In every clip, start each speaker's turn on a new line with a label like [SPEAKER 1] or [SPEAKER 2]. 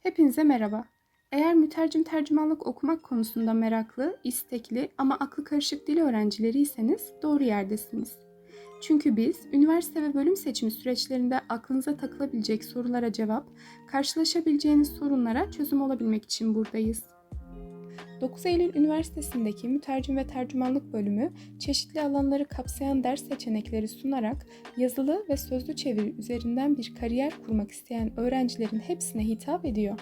[SPEAKER 1] Hepinize merhaba. Eğer mütercim tercümanlık okumak konusunda meraklı, istekli ama aklı karışık dil öğrencileriyseniz doğru yerdesiniz. Çünkü biz üniversite ve bölüm seçimi süreçlerinde aklınıza takılabilecek sorulara cevap, karşılaşabileceğiniz sorunlara çözüm olabilmek için buradayız. 9 Eylül Üniversitesi'ndeki mütercim ve tercümanlık bölümü çeşitli alanları kapsayan ders seçenekleri sunarak yazılı ve sözlü çeviri üzerinden bir kariyer kurmak isteyen öğrencilerin hepsine hitap ediyor.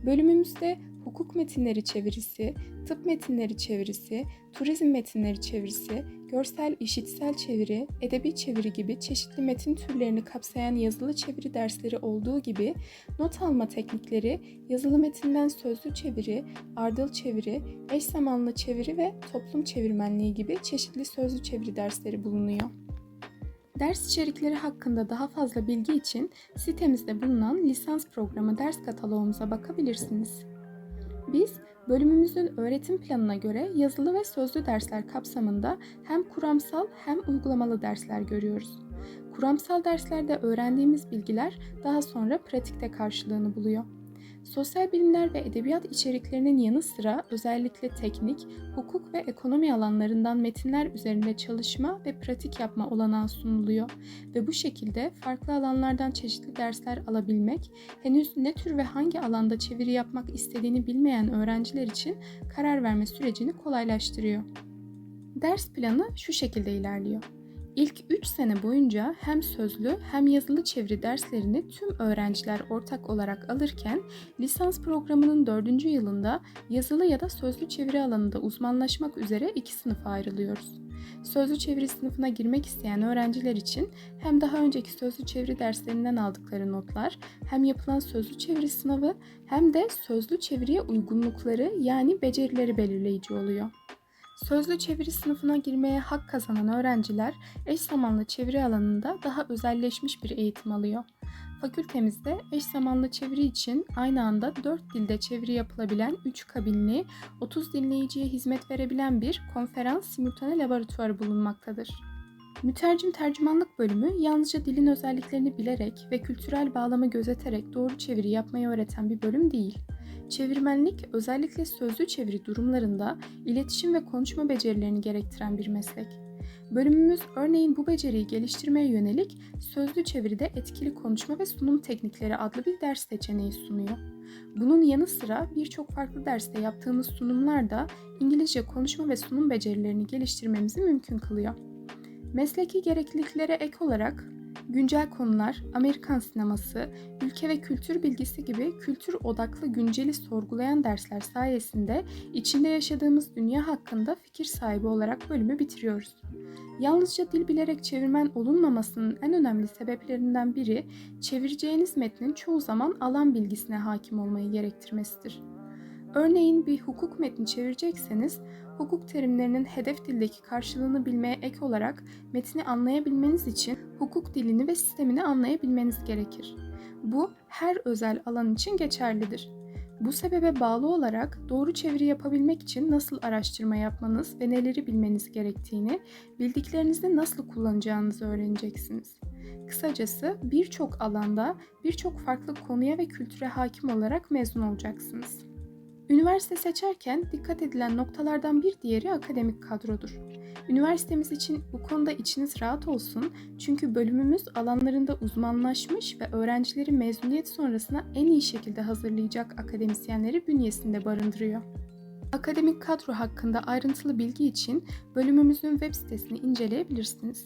[SPEAKER 1] Bölümümüzde hukuk metinleri çevirisi, tıp metinleri çevirisi, turizm metinleri çevirisi, görsel işitsel çeviri, edebi çeviri gibi çeşitli metin türlerini kapsayan yazılı çeviri dersleri olduğu gibi not alma teknikleri, yazılı metinden sözlü çeviri, ardıl çeviri, eş zamanlı çeviri ve toplum çevirmenliği gibi çeşitli sözlü çeviri dersleri bulunuyor. Ders içerikleri hakkında daha fazla bilgi için sitemizde bulunan lisans programı ders kataloğumuza bakabilirsiniz. Biz bölümümüzün öğretim planına göre yazılı ve sözlü dersler kapsamında hem kuramsal hem uygulamalı dersler görüyoruz. Kuramsal derslerde öğrendiğimiz bilgiler daha sonra pratikte karşılığını buluyor. Sosyal bilimler ve edebiyat içeriklerinin yanı sıra özellikle teknik, hukuk ve ekonomi alanlarından metinler üzerinde çalışma ve pratik yapma olanağı sunuluyor ve bu şekilde farklı alanlardan çeşitli dersler alabilmek, henüz ne tür ve hangi alanda çeviri yapmak istediğini bilmeyen öğrenciler için karar verme sürecini kolaylaştırıyor. Ders planı şu şekilde ilerliyor. İlk 3 sene boyunca hem sözlü hem yazılı çeviri derslerini tüm öğrenciler ortak olarak alırken lisans programının 4. yılında yazılı ya da sözlü çeviri alanında uzmanlaşmak üzere 2 sınıfa ayrılıyoruz. Sözlü çeviri sınıfına girmek isteyen öğrenciler için hem daha önceki sözlü çeviri derslerinden aldıkları notlar, hem yapılan sözlü çeviri sınavı hem de sözlü çeviriye uygunlukları yani becerileri belirleyici oluyor. Sözlü çeviri sınıfına girmeye hak kazanan öğrenciler eş zamanlı çeviri alanında daha özelleşmiş bir eğitim alıyor. Fakültemizde eş zamanlı çeviri için aynı anda 4 dilde çeviri yapılabilen 3 kabinli, 30 dinleyiciye hizmet verebilen bir konferans simultane laboratuvarı bulunmaktadır. Mütercim tercümanlık bölümü yalnızca dilin özelliklerini bilerek ve kültürel bağlamı gözeterek doğru çeviri yapmayı öğreten bir bölüm değil. Çevirmenlik özellikle sözlü çeviri durumlarında iletişim ve konuşma becerilerini gerektiren bir meslek. Bölümümüz örneğin bu beceriyi geliştirmeye yönelik sözlü çeviride etkili konuşma ve sunum teknikleri adlı bir ders seçeneği sunuyor. Bunun yanı sıra birçok farklı derste yaptığımız sunumlar da İngilizce konuşma ve sunum becerilerini geliştirmemizi mümkün kılıyor. Mesleki gerekliliklere ek olarak güncel konular, Amerikan sineması, ülke ve kültür bilgisi gibi kültür odaklı günceli sorgulayan dersler sayesinde içinde yaşadığımız dünya hakkında fikir sahibi olarak bölümü bitiriyoruz. Yalnızca dil bilerek çevirmen olunmamasının en önemli sebeplerinden biri çevireceğiniz metnin çoğu zaman alan bilgisine hakim olmayı gerektirmesidir. Örneğin bir hukuk metni çevirecekseniz, hukuk terimlerinin hedef dildeki karşılığını bilmeye ek olarak metni anlayabilmeniz için hukuk dilini ve sistemini anlayabilmeniz gerekir. Bu her özel alan için geçerlidir. Bu sebebe bağlı olarak doğru çeviri yapabilmek için nasıl araştırma yapmanız ve neleri bilmeniz gerektiğini, bildiklerinizi nasıl kullanacağınızı öğreneceksiniz. Kısacası birçok alanda birçok farklı konuya ve kültüre hakim olarak mezun olacaksınız. Üniversite seçerken dikkat edilen noktalardan bir diğeri akademik kadrodur. Üniversitemiz için bu konuda içiniz rahat olsun çünkü bölümümüz alanlarında uzmanlaşmış ve öğrencileri mezuniyet sonrasına en iyi şekilde hazırlayacak akademisyenleri bünyesinde barındırıyor. Akademik kadro hakkında ayrıntılı bilgi için bölümümüzün web sitesini inceleyebilirsiniz.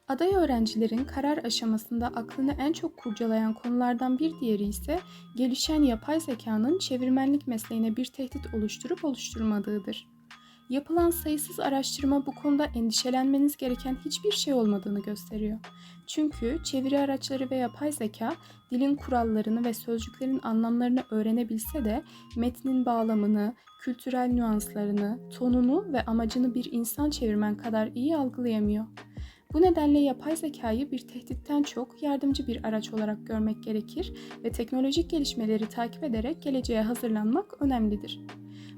[SPEAKER 1] Aday öğrencilerin karar aşamasında aklını en çok kurcalayan konulardan bir diğeri ise gelişen yapay zekanın çevirmenlik mesleğine bir tehdit oluşturup oluşturmadığıdır. Yapılan sayısız araştırma bu konuda endişelenmeniz gereken hiçbir şey olmadığını gösteriyor. Çünkü çeviri araçları ve yapay zeka dilin kurallarını ve sözcüklerin anlamlarını öğrenebilse de metnin bağlamını, kültürel nüanslarını, tonunu ve amacını bir insan çevirmen kadar iyi algılayamıyor. Bu nedenle yapay zekayı bir tehditten çok yardımcı bir araç olarak görmek gerekir ve teknolojik gelişmeleri takip ederek geleceğe hazırlanmak önemlidir.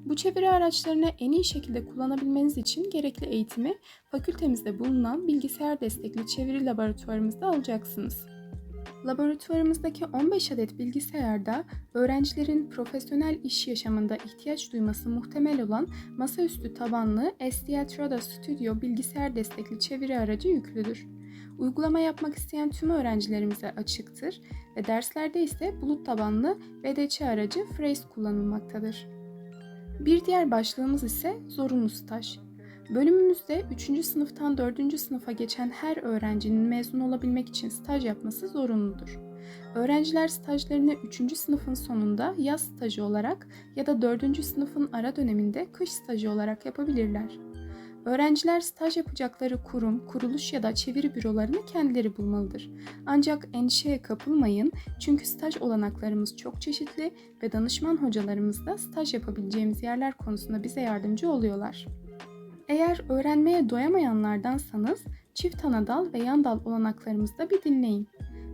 [SPEAKER 1] Bu çeviri araçlarını en iyi şekilde kullanabilmeniz için gerekli eğitimi fakültemizde bulunan bilgisayar destekli çeviri laboratuvarımızda alacaksınız. Laboratuvarımızdaki 15 adet bilgisayarda öğrencilerin profesyonel iş yaşamında ihtiyaç duyması muhtemel olan masaüstü tabanlı STL Studio bilgisayar destekli çeviri aracı yüklüdür. Uygulama yapmak isteyen tüm öğrencilerimize açıktır ve derslerde ise bulut tabanlı VDC aracı Phrase kullanılmaktadır. Bir diğer başlığımız ise zorunlu staj. Bölümümüzde 3. sınıftan 4. sınıfa geçen her öğrencinin mezun olabilmek için staj yapması zorunludur. Öğrenciler stajlarını 3. sınıfın sonunda yaz stajı olarak ya da 4. sınıfın ara döneminde kış stajı olarak yapabilirler. Öğrenciler staj yapacakları kurum, kuruluş ya da çeviri bürolarını kendileri bulmalıdır. Ancak endişeye kapılmayın çünkü staj olanaklarımız çok çeşitli ve danışman hocalarımız da staj yapabileceğimiz yerler konusunda bize yardımcı oluyorlar. Eğer öğrenmeye doyamayanlardansanız çift anadal ve yandal olanaklarımızı da bir dinleyin.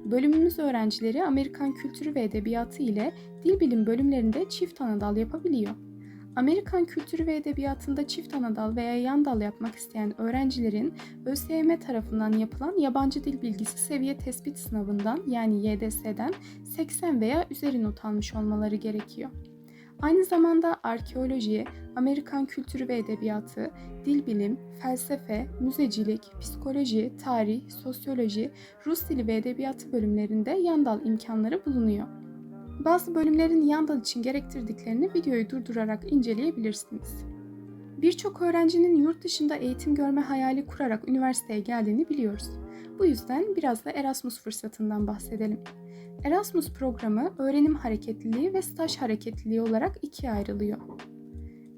[SPEAKER 1] Bölümümüz öğrencileri Amerikan Kültürü ve Edebiyatı ile Dil Bilim bölümlerinde çift anadal yapabiliyor. Amerikan Kültürü ve Edebiyatı'nda çift anadal veya yandal yapmak isteyen öğrencilerin ÖSYM tarafından yapılan Yabancı Dil Bilgisi Seviye Tespit Sınavı'ndan yani YDS'den 80 veya üzeri not almış olmaları gerekiyor. Aynı zamanda arkeoloji, Amerikan Kültürü ve Edebiyatı, dil bilim, felsefe, müzecilik, psikoloji, tarih, sosyoloji, Rus dili ve edebiyatı bölümlerinde yandal imkanları bulunuyor. Bazı bölümlerin yandal için gerektirdiklerini videoyu durdurarak inceleyebilirsiniz. Birçok öğrencinin yurt dışında eğitim görme hayali kurarak üniversiteye geldiğini biliyoruz. Bu yüzden biraz da Erasmus fırsatından bahsedelim. Erasmus programı öğrenim hareketliliği ve staj hareketliliği olarak ikiye ayrılıyor.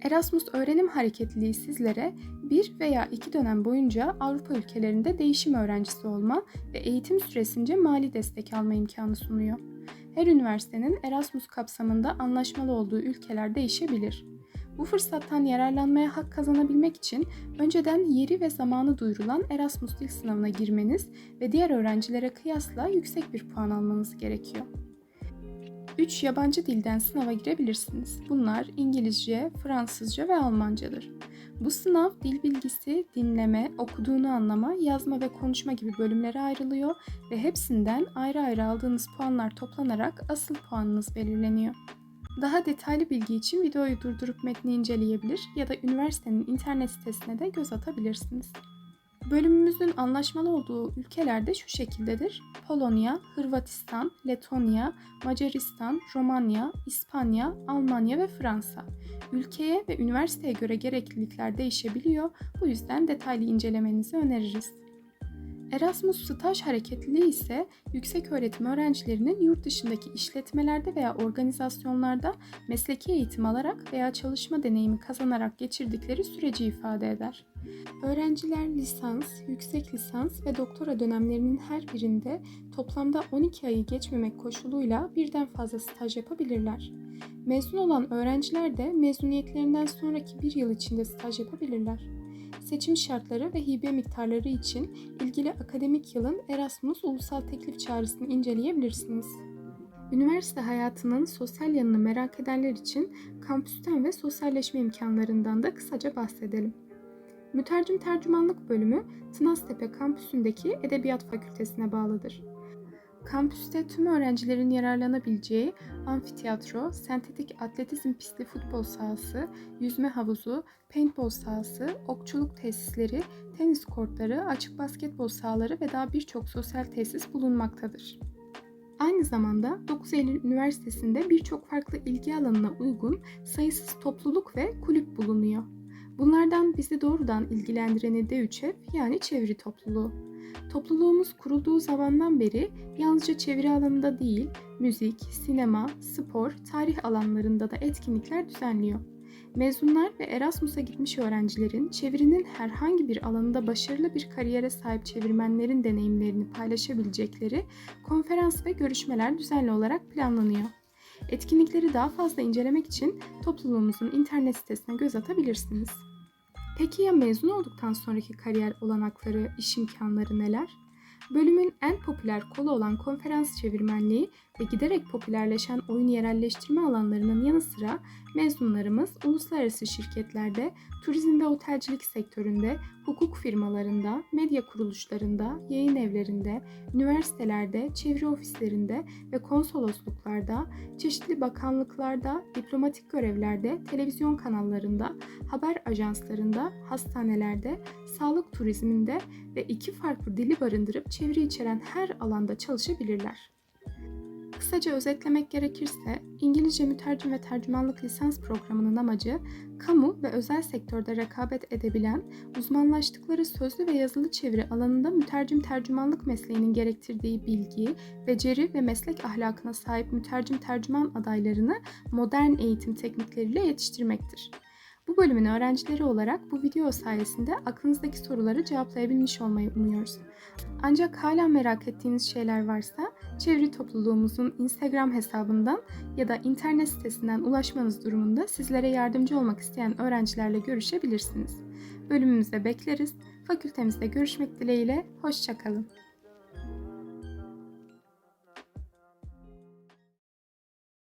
[SPEAKER 1] Erasmus öğrenim hareketliliği sizlere 1 veya 2 dönem boyunca Avrupa ülkelerinde değişim öğrencisi olma ve eğitim süresince mali destek alma imkanı sunuyor. Her üniversitenin Erasmus kapsamında anlaşmalı olduğu ülkeler değişebilir. Bu fırsattan yararlanmaya hak kazanabilmek için önceden yeri ve zamanı duyurulan Erasmus dil sınavına girmeniz ve diğer öğrencilere kıyasla yüksek bir puan almanız gerekiyor. 3 yabancı dilden sınava girebilirsiniz. Bunlar İngilizce, Fransızca ve Almancadır. Bu sınav dil bilgisi, dinleme, okuduğunu anlama, yazma ve konuşma gibi bölümlere ayrılıyor ve hepsinden ayrı ayrı aldığınız puanlar toplanarak asıl puanınız belirleniyor. Daha detaylı bilgi için videoyu durdurup metni inceleyebilir ya da üniversitenin internet sitesine de göz atabilirsiniz. Bölümümüzün anlaşmalı olduğu ülkeler de şu şekildedir: Polonya, Hırvatistan, Letonya, Macaristan, Romanya, İspanya, Almanya ve Fransa. Ülkeye ve üniversiteye göre gereklilikler değişebiliyor, bu yüzden detaylı incelemenizi öneririz. Erasmus staj hareketliliği ise yükseköğretim öğrencilerinin yurt dışındaki işletmelerde veya organizasyonlarda mesleki eğitim alarak veya çalışma deneyimi kazanarak geçirdikleri süreci ifade eder. Öğrenciler lisans, yüksek lisans ve doktora dönemlerinin her birinde toplamda 12 ayı geçmemek koşuluyla birden fazla staj yapabilirler. Mezun olan öğrenciler de mezuniyetlerinden sonraki bir yıl içinde staj yapabilirler. Seçim şartları ve hibe miktarları için ilgili akademik yılın Erasmus Ulusal Teklif Çağrısını inceleyebilirsiniz. Üniversite hayatının sosyal yanını merak edenler için kampüsten ve sosyalleşme imkanlarından da kısaca bahsedelim. Mütercim Tercümanlık bölümü Tınaztepe kampüsündeki Edebiyat Fakültesine bağlıdır. Kampüste tüm öğrencilerin yararlanabileceği amfiteyatro, sentetik atletizm pisti futbol sahası, yüzme havuzu, paintball sahası, okçuluk tesisleri, tenis kortları, açık basketbol sahaları ve daha birçok sosyal tesis bulunmaktadır. Aynı zamanda 9 Eylül Üniversitesi'nde birçok farklı ilgi alanına uygun sayısız topluluk ve kulüp bulunuyor. Bunlardan bizi doğrudan ilgilendireni DÜÇEV yani çeviri topluluğu. Topluluğumuz kurulduğu zamandan beri yalnızca çeviri alanında değil, müzik, sinema, spor, tarih alanlarında da etkinlikler düzenliyor. Mezunlar ve Erasmus'a gitmiş öğrencilerin çevirinin herhangi bir alanında başarılı bir kariyere sahip çevirmenlerin deneyimlerini paylaşabilecekleri konferans ve görüşmeler düzenli olarak planlanıyor. Etkinlikleri daha fazla incelemek için topluluğumuzun internet sitesine göz atabilirsiniz. Peki ya mezun olduktan sonraki kariyer olanakları, iş imkanları neler? Bölümün en popüler kolu olan konferans çevirmenliği ve giderek popülerleşen oyun yerelleştirme alanlarının yanı sıra mezunlarımız uluslararası şirketlerde, turizm ve otelcilik sektöründe, hukuk firmalarında, medya kuruluşlarında, yayın evlerinde, üniversitelerde, çeviri ofislerinde ve konsolosluklarda, çeşitli bakanlıklarda, diplomatik görevlerde, televizyon kanallarında, haber ajanslarında, hastanelerde, sağlık turizminde ve 2 farklı dili barındırıp çeviri içeren her alanda çalışabilirler. Kısaca özetlemek gerekirse, İngilizce mütercim ve tercümanlık lisans programının amacı, kamu ve özel sektörde rekabet edebilen, uzmanlaştıkları sözlü ve yazılı çeviri alanında mütercim tercümanlık mesleğinin gerektirdiği bilgi, beceri ve meslek ahlakına sahip mütercim tercüman adaylarını modern eğitim teknikleriyle yetiştirmektir. Bu bölümün öğrencileri olarak bu video sayesinde aklınızdaki soruları cevaplayabilmiş olmayı umuyoruz. Ancak hala merak ettiğiniz şeyler varsa çeviri topluluğumuzun Instagram hesabından ya da internet sitesinden ulaşmanız durumunda sizlere yardımcı olmak isteyen öğrencilerle görüşebilirsiniz. Bölümümüzde bekleriz. Fakültemizde görüşmek dileğiyle, hoşça kalın.